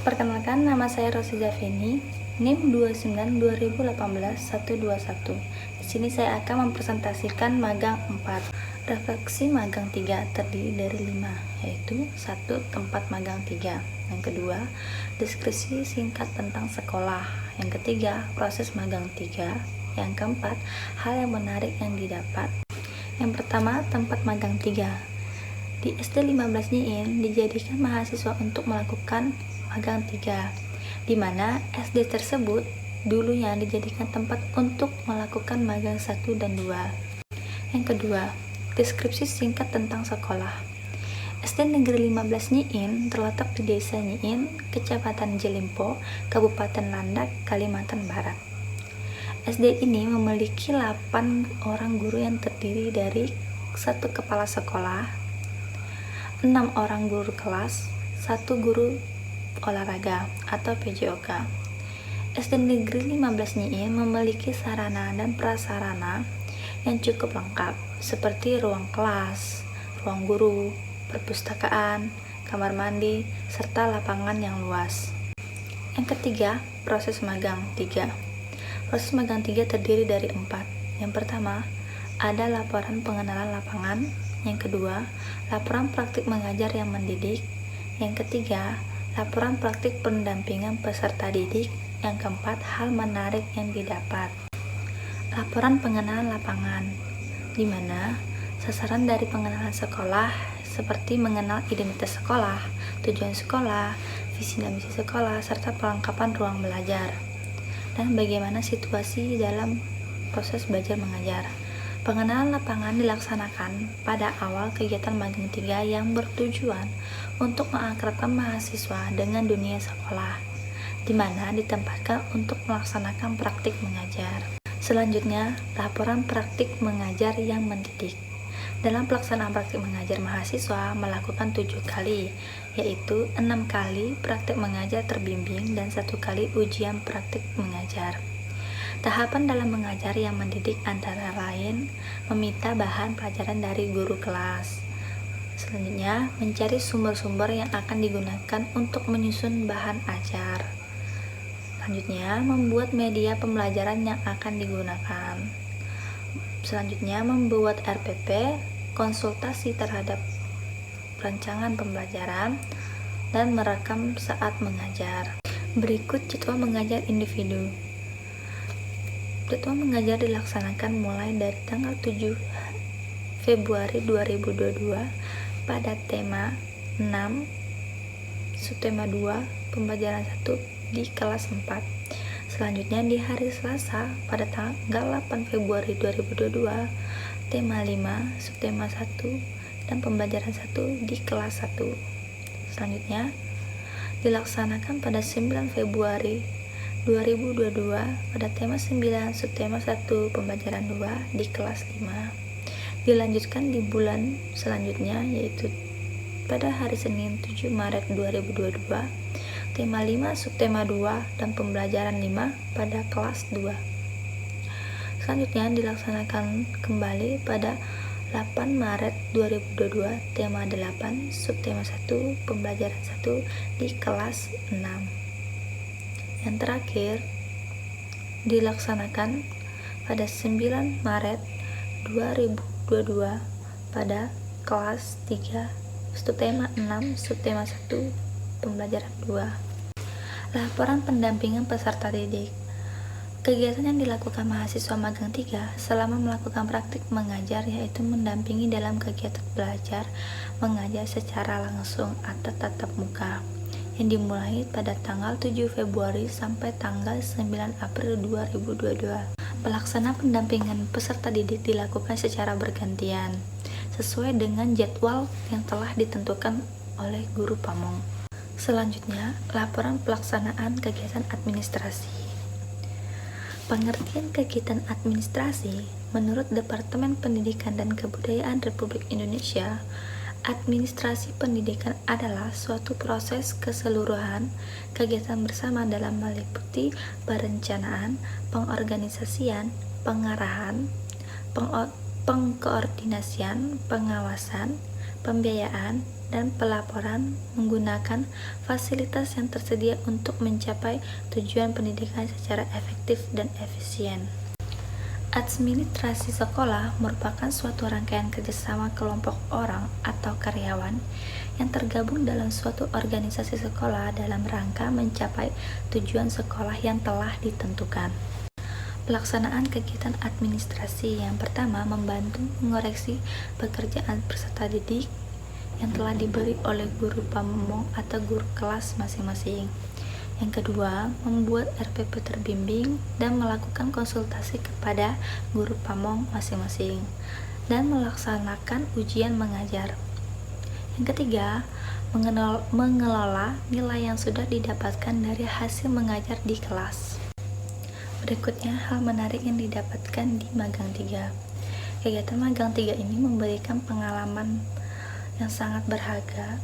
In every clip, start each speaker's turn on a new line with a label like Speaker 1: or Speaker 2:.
Speaker 1: Perkenalkan, nama saya Rosi Zaveni, NIM 29 2018 121. Di sini saya akan mempresentasikan magang 4. Refleksi magang 3 terdiri dari 5, yaitu 1. Tempat magang 3. Yang kedua, deskripsi singkat tentang sekolah. Yang ketiga, proses magang 3. Yang keempat, hal yang menarik yang didapat. Yang pertama, tempat magang 3. Di SD 15 NIIN dijadikan mahasiswa untuk melakukan magang 3, di mana SD tersebut dulunya dijadikan tempat untuk melakukan magang 1 dan 2. Yang kedua, deskripsi singkat tentang sekolah. SD Negeri 15 NIIN terletak di Desa NIIN, Kecamatan Jelimpo, Kabupaten Landak, Kalimantan Barat. SD ini memiliki 8 orang guru yang terdiri dari 1 kepala sekolah, 6 orang guru kelas, 1 guru olahraga atau PJOK. SD Negeri 15 NIIN memiliki sarana dan prasarana yang cukup lengkap seperti ruang kelas, ruang guru, perpustakaan, kamar mandi, serta lapangan yang luas. Yang ketiga, proses magang 3. Proses magang 3 terdiri dari 4. Yang pertama, ada laporan pengenalan lapangan. Yang kedua, laporan praktik mengajar yang mendidik. Yang ketiga, laporan praktik pendampingan peserta didik. Yang keempat, hal menarik yang didapat. Laporan pengenalan lapangan, di mana sasaran dari pengenalan sekolah seperti mengenal identitas sekolah, tujuan sekolah, visi dan misi sekolah, serta perlengkapan ruang belajar, dan bagaimana situasi dalam proses belajar mengajar. Pengenalan lapangan dilaksanakan pada awal kegiatan magang 3 yang bertujuan untuk mengakrabkan mahasiswa dengan dunia sekolah, di mana ditempatkan untuk melaksanakan praktik mengajar. Selanjutnya, laporan praktik mengajar yang mendidik. Dalam pelaksanaan praktik mengajar, mahasiswa melakukan 7 kali, yaitu 6 kali praktik mengajar terbimbing dan 1 kali ujian praktik mengajar. Tahapan dalam mengajar yang mendidik antara lain meminta bahan pelajaran dari guru kelas. Selanjutnya, mencari sumber-sumber yang akan digunakan untuk menyusun bahan ajar. Selanjutnya, membuat media pembelajaran yang akan digunakan. Selanjutnya, membuat RPP, konsultasi terhadap rancangan pembelajaran, dan merekam saat mengajar. Berikut jadwal mengajar individu. Jadwal mengajar dilaksanakan mulai dari tanggal 7 Februari 2022 pada tema 6, subtema 2, pembelajaran 1 di kelas 4. Selanjutnya di hari Selasa pada tanggal 8 Februari 2022, tema 5, subtema 1 dan pembelajaran 1 di kelas 1. Selanjutnya dilaksanakan pada 9 Februari 2022 pada tema 9, subtema 1, pembelajaran 2 di kelas 5. Dilanjutkan di bulan selanjutnya, yaitu pada hari Senin 7 Maret 2022, tema 5, subtema 2 dan pembelajaran 5 pada kelas 2. Selanjutnya dilaksanakan kembali pada 8 Maret 2022, tema 8, subtema 1, pembelajaran 1 di kelas 6. Yang terakhir dilaksanakan pada 9 Maret 2022 pada kelas 3, subtema 6, subtema 1, pembelajaran 2. Laporan pendampingan peserta didik. Kegiatan yang dilakukan mahasiswa magang 3 selama melakukan praktik mengajar yaitu mendampingi dalam kegiatan belajar mengajar secara langsung atau tatap muka yang dimulai pada tanggal 7 Februari sampai tanggal 9 April 2022. Pelaksanaan pendampingan peserta didik dilakukan secara bergantian sesuai dengan jadwal yang telah ditentukan oleh guru pamong. Selanjutnya, laporan pelaksanaan kegiatan administrasi. Pengertian kegiatan administrasi menurut Departemen Pendidikan dan Kebudayaan Republik Indonesia, administrasi pendidikan adalah suatu proses keseluruhan kegiatan bersama dalam meliputi perencanaan, pengorganisasian, pengarahan, pengkoordinasian, pengawasan, pembiayaan, dan pelaporan menggunakan fasilitas yang tersedia untuk mencapai tujuan pendidikan secara efektif dan efisien. Administrasi sekolah merupakan suatu rangkaian kerjasama kelompok orang atau karyawan yang tergabung dalam suatu organisasi sekolah dalam rangka mencapai tujuan sekolah yang telah ditentukan. Pelaksanaan kegiatan administrasi yang pertama membantu mengoreksi pekerjaan peserta didik yang telah diberi oleh guru pamong atau guru kelas masing-masing. Yang kedua, membuat RPP terbimbing dan melakukan konsultasi kepada guru pamong masing-masing dan melaksanakan ujian mengajar. Yang ketiga, mengelola nilai yang sudah didapatkan dari hasil mengajar di kelas. Berikutnya, hal menarik yang didapatkan di magang 3. Kegiatan magang 3 ini memberikan pengalaman yang sangat berharga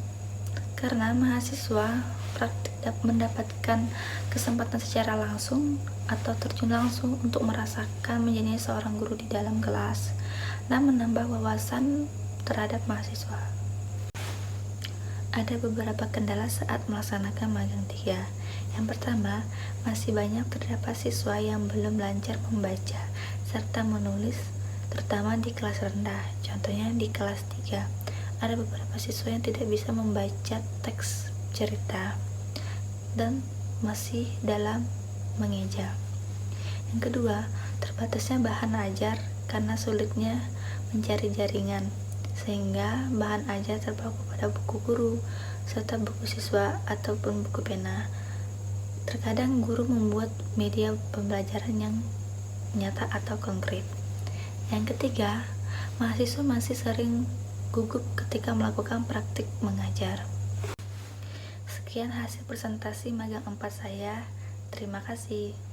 Speaker 1: karena mahasiswa praktik mendapatkan kesempatan secara langsung atau terjun langsung untuk merasakan menjadi seorang guru di dalam kelas dan menambah wawasan terhadap mahasiswa. Ada beberapa kendala saat melaksanakan magang 3. Yang pertama, masih banyak terdapat siswa yang belum lancar membaca serta menulis, terutama di kelas rendah. Contohnya di kelas 3, ada beberapa siswa yang tidak bisa membaca teks cerita dan masih dalam mengeja. Yang kedua, terbatasnya bahan ajar karena sulitnya mencari jaringan, sehingga bahan ajar terpaku pada buku guru serta buku siswa ataupun buku pena. Terkadang guru membuat media pembelajaran yang nyata atau konkret. Yang ketiga, mahasiswa masih sering gugup ketika melakukan praktik mengajar. Sekian hasil presentasi magang 4 saya. Terima kasih.